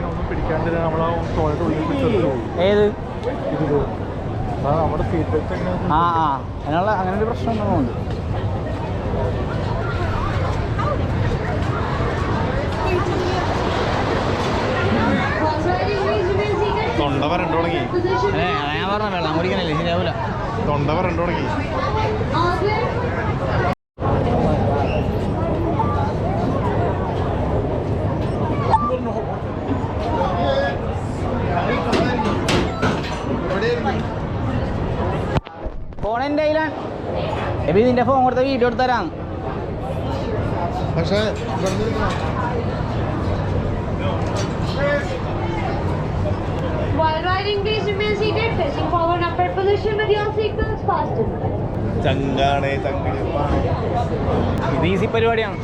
ഒന്നും പിടിക്കാണ്ട് നമ്മളെ ടോയ്ലറ്റ് ഉള്ളിൽ ഏത് ഇതില് നമ്മുടെ സീറ്റ് ബെൽറ്റ് അതിനുള്ള അങ്ങനെ ഒരു പ്രശ്നമൊന്നും ഉണ്ട്. തൊണ്ട വരണ്ടു തുടങ്ങി. ഞാൻ പറഞ്ഞ വെള്ളം കുടിക്കാനല്ലേ ശരിയാവൂല. തൊണ്ട വരണ്ടു തുടങ്ങി. ഫോൺ എൻ്റെ കയ്യിലാണ്. എബി നിന്റെ ഫോൺ കൊടുത്ത വീഡിയോ എടുത്തരാം. പക്ഷേ While riding, please remain seated, facing forward upward position with your seatbelts fastened. ചങ്കാണ് ഇത് ഈസി പരിപാടിയാണ്.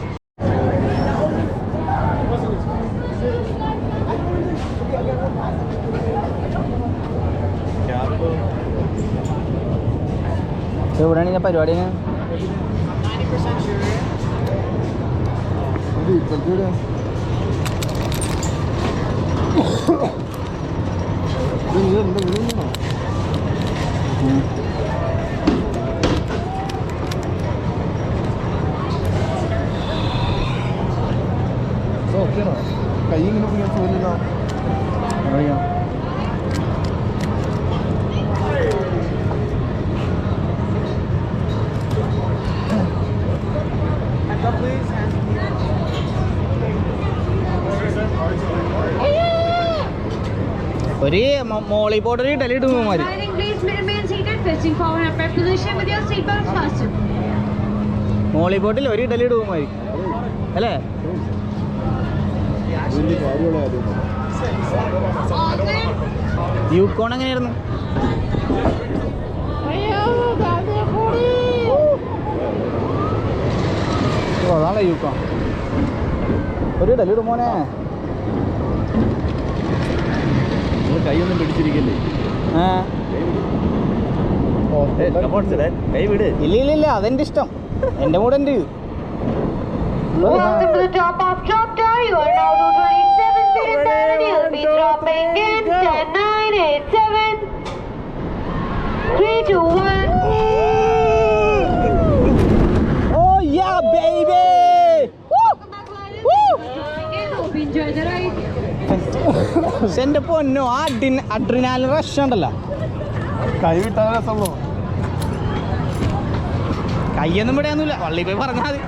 എവിടെയാണ് ഞാൻ പരിപാടി? കൈ ഇങ്ങനെ പോയാൽ തോന്നില്ല. ഒരു മോളി പോട്ടൊരു ഇഡലി ഇടുമാര്. മോളി പോട്ടിൽ ഒരു ഇഡലി ഇടുമാര് അല്ലേ? യൂക്കോൺ എങ്ങനെയായിരുന്നു? അതാണല്ലോ യൂക്കോൺ. ഒരു ഇഡലി ഇടുമോനെ. കൈയൊന്നും പിടിച്ചിരിക്കല്ലേ? കൈ വിട്. ഇല്ല അതെന്റെ ഇഷ്ടം. എന്റെ കൂടെ ഉണ്ട്. Welcome to the top of chapter. You are now to 27th and you'll be dropping in 10, 9, 8, 7, 3, 2, 1. Oh yeah baby. Hope you enjoy the ride. എന്റെ പൊന്നോ, ആ അഡ്രിനാലിൻ റഷ് ഉണ്ടല്ലോ. കൈ വിട്ടാൽ രസമുള്ളൂ. കയ്യൊന്നും വിടാനൊന്നുമില്ല, പള്ളി പോയി പറഞ്ഞാൽ മതി.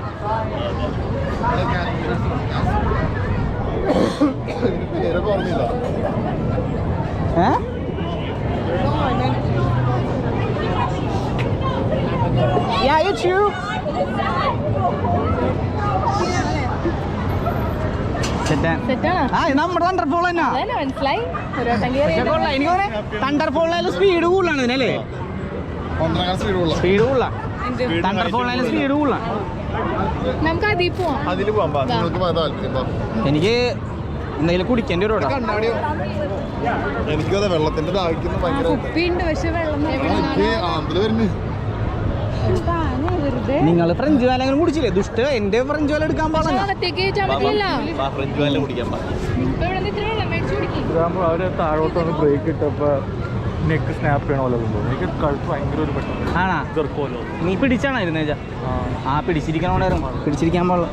Yeah, it's you. നമ്മുടെ തണ്ടർഫോൾ തന്നെ മനസ്സിലായി. എനിക്ക് തണ്ടർഫോളിനായാലും സ്പീഡ് കൂടുതലാണ് ഇതിനല്ലേ? സ്പീഡ് കൂടുതലാണ്. തണ്ടർഫോളിനായാലും സ്പീഡ് കൂടുതലാണ്. നമുക്ക് അതിൽ പോവാം. എനിക്ക് എന്തെങ്കിലും കുടിക്കേണ്ടി വരും. എനിക്കത് വെള്ളത്തിന്റെ ദാഹിക്കുന്നു ഭയങ്കര. കുപ്പിയുണ്ട് പക്ഷെ വെള്ളം നിങ്ങൾ ഫ്രഞ്ച് വാലെങ്കിലും കുടിച്ചില്ലേ? ദുഷ്ട എന്റെ ഫ്രഞ്ച് വാല എടുക്കാൻ പാടില്ല. അവര് താഴോട്ട് വന്ന് ബ്രേക്ക് ഇട്ടപ്പോ നെക്ക് സ്നാപ്പ് ചെയ്യണ പോലെ തോന്നുന്നു. എനിക്ക് കഴുത്ത് ഭയങ്കര ഒരു പെട്ടെന്ന്. ആണാ? നീ പിടിച്ചാണോ ഇരുന്നേച്ചാ? പിടിച്ചിരിക്കണോണ്ടായിരുന്നു. പിടിച്ചിരിക്കാൻ പാടില്ല.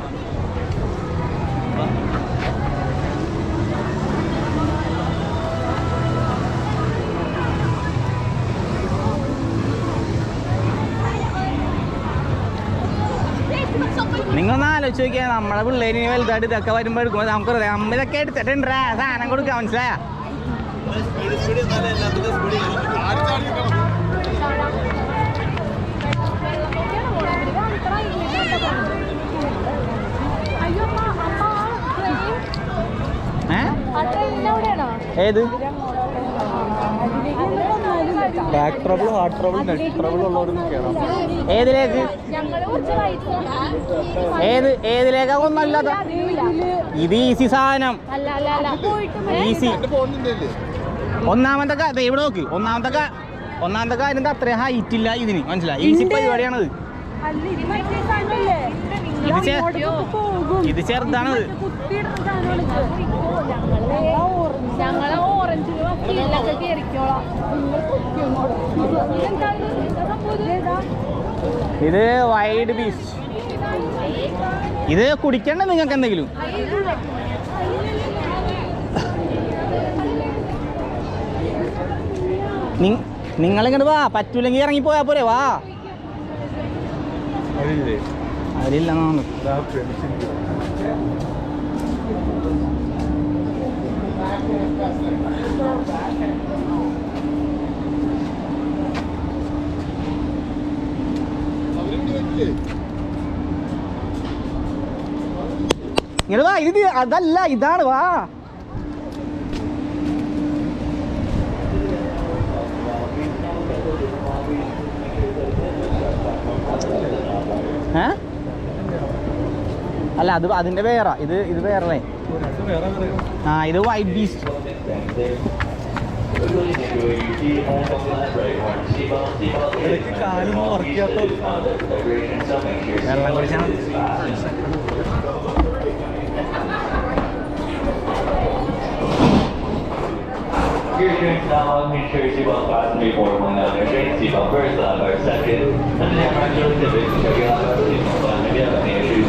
നിങ്ങളൊന്ന് ആലോചിച്ച് നോക്കിയാൽ നമ്മളെ പിള്ളേര് വലുതായിട്ട് ഇതൊക്കെ വരുമ്പോൾ എടുക്കുമ്പോൾ നമുക്കറിയാം അമ്മ ഇതൊക്കെ എടുത്തിട്ടുണ്ടാ സാധനം കൊടുക്കാം. മനസ്സിലായ? ഏത് back trouble, heart trouble, neck trouble ഉള്ളവരൊന്നും കയറാം. ഏതിലേക്ക്? ഏതിലേക്കാ? ഒന്നല്ലാത്ത ഇത് ഈസി സാധനം. ഈസി. ഒന്നാമത്തെ ഇവിടെ നോക്ക്. ഒന്നാമത്തെ കാര്യം അത്രയും ഹൈറ്റ് ഇല്ല ഇതിന്. മനസ്സിലായി? ഈസി പരിപാടിയാണത്. ഇത് ചെറുതാണത്. ഇത് വൈഡ് ബീച്ച്. ഇത് കുടിക്കണ്ട നിങ്ങൾക്ക് എന്തെങ്കിലും? നിങ്ങളിങ്ങോട്ട് വാ, പറ്റൂലെങ്കിൽ ഇറങ്ങിപ്പോയാ പോരെ. വാ. അവരില്ല. ഇങ്ങോട്ട് വാ. ഇത് അതല്ല, ഇതാണ്. വാ. അല്ല, അത് അതിന്റെ വേറെ. ഇത് വേറെ. ആ, ഇത് വൈറ്റ് ബീസ്റ്റ്. വെള്ളം കുടിച്ചാൽ Your train's now on, make sure your seatbelt fastened before pulling out your train. Seatbelt first, lap bar second. And then actually typically check your lap bar seatbelt fastened if you have any issues.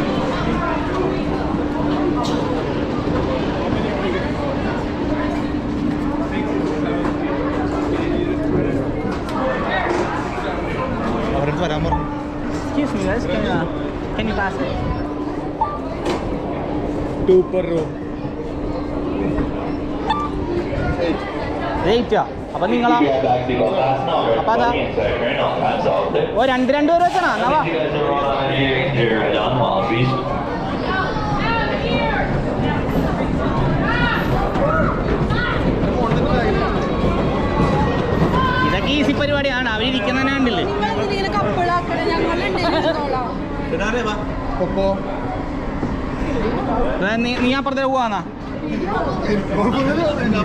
Excuse me guys, can you pass it? 2 per room. റേറ്റാ? അപ്പം നിങ്ങളാ? അപ്പം അതാ ഓ 2 പേര് വെച്ചണോ? എന്നാ വാ. ഇതൊക്കെ easy പരിപാടിയാണ്. അവരിയ്ക്കുന്ന കണ്ടില്ലേ? നീ അപ്പുറത്തേക്ക് പോവാന്നാ?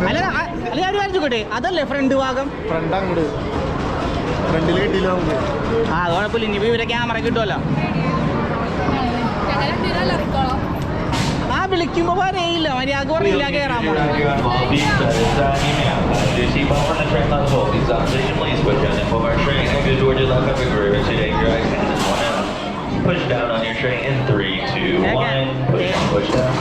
അല്ല ഒരു കാര്യം ചോട്ടെ, അതല്ലേ ഫ്രണ്ട് ഭാഗം? ആ, കുഴപ്പമില്ല. ഇനി ഇവരെ ക്യാമറ കിട്ടുമല്ലോ. ആ, വിളിക്കുമ്പോ പറയില്ല, മര്യാദ പറഞ്ഞില്ല കയറാൻ പോണ. Push down on your tray in 3, 2, 1. Push down.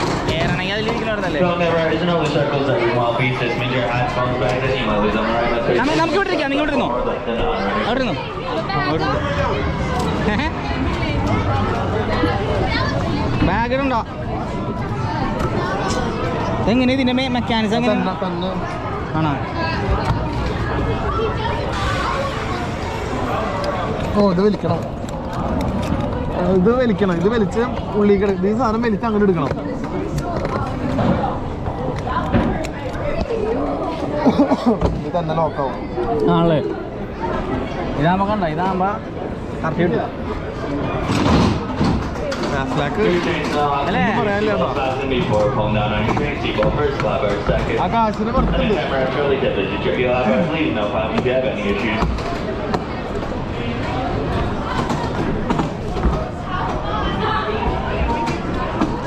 Don't ever, there's no circles that we want beats. This means your headphones back that you might lose them. Alright, നമുക്ക് ഇവിടെ ഇരിക്കാം. നിങ്ങൾ ഇരുന്നോ? അവിടെ ഇരുന്നോ? ബാഗിലുണ്ടോ? എങ്ങനെ ഇതിന്റെ മെക്കാനിസം എങ്ങനെ ആണോ? ഓ, ഇത് വലിക്കണം. ഇത് വലിച്ച് ഉള്ളി കിടക്കും. ഈ സാധനം വലിച്ച് അങ്ങനെ എടുക്കണം. ഇത് തന്നെ ലോക്കാവും ആണല്ലേ? ഇതാകുമ്പോ കണ്ട, ഇതാകുമ്പോ കറക്റ്റ് കിട്ടും. ആ കാശിന് പുറത്തുണ്ട്.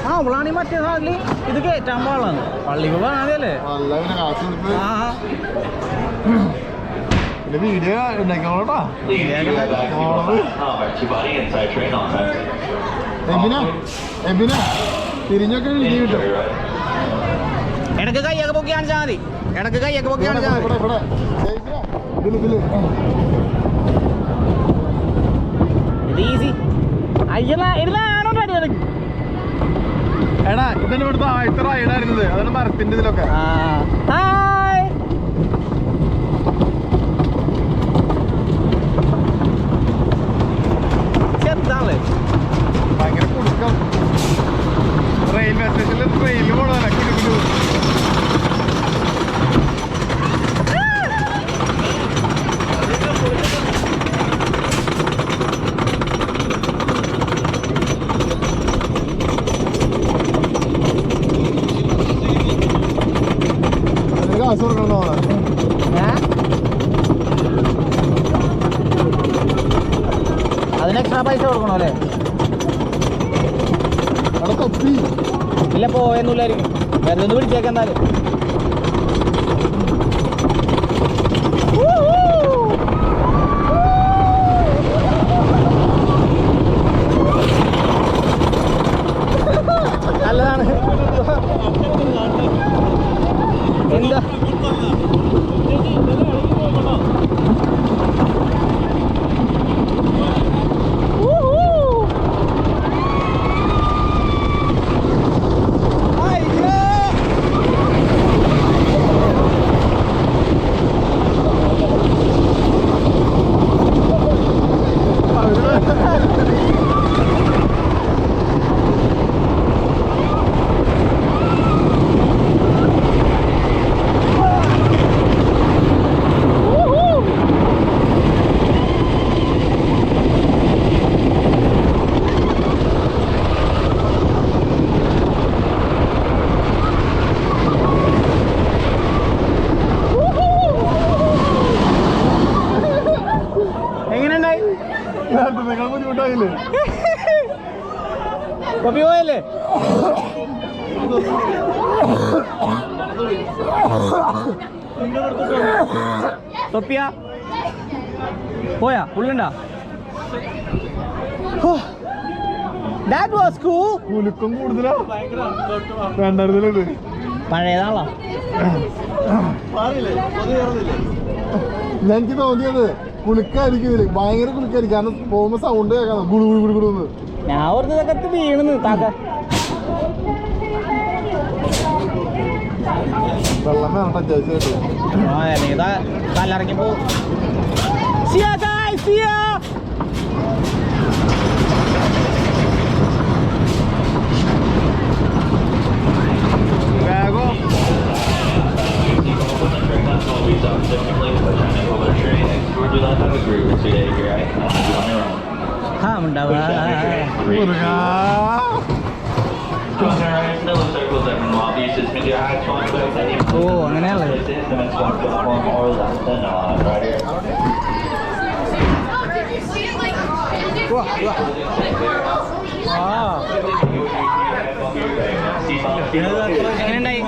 ആ, അവളാണ് ഈ മറ്റേ സാധനം ഇത് കയറ്റാൻ പാടാണ്. പള്ളിക്ക് പോകാനല്ലേ? ആ, വീഡിയോ ഉണ്ടാക്കിക്കോളൂട്ടാ. തിരിഞ്ഞൊക്കെ വീഡിയോ കിട്ടും. ഇടക്ക് കൈയൊക്കെ പൊക്കി കാണിച്ചാൽ മതി. ഇടക്ക് കൈയൊക്കെ പൊക്കി കാണിച്ചാൽ മതി. ഇത് ഈസി. ഇരുന്നാണോ അടി? എടാ, ഇതന്നെ ഇവിടുത്തെ ആദ്യത്തെ റൈഡായിരുന്നത്. അതാണ് മരത്തിന്റെ ഇതിലൊക്കെ. ഹായ്. ചെറുതാള് ഭയങ്കര കുടുക്കം. റെയിൽവേ സ്റ്റേഷനിൽ ട്രെയിനിൽ പോണതല്ല. കിലുകിലു. കാശ് കൊടുക്കണോ? അതിന് എക്സ്ട്രാ പൈസ കൊടുക്കണോ അല്ലേ? അവിടെ തൊപ്പി ഇല്ല, പോയെന്നില്ലായിരിക്കും. വെറുതെ ഒന്ന് പിടിച്ചേക്കെന്നാലും. ഇതായില്ലേ പപ്പി പോയല്ലേ തൊപ്പിയാ പോയാ പുള്ളിണ്ടാ ദാറ്റ് വാസ് കൂൾ കുലുക്കം കൂടുതലാ വേണ്ടത് പഴയതാണല്ലോ എനിക്ക് തോന്നിയത് കുലുക്കായിരിക്കും ഇതില് ഭയങ്കര കുലുക്കായിരിക്കും കാരണം പോകുമ്പോ സൗണ്ട് കേൾക്കാം ഗുളു ഗുളു ഗുളു ഗുളു ഞാൻ ഓർത്ത് ഇതൊക്കെ വീണെന്ന് താക്ക വെള്ളം വേണം ടച്ചായിട്ട് കല്ലിറങ്ങി പോ ഓ അങ്ങനെയല്ലേ എങ്ങനെയുണ്ടായി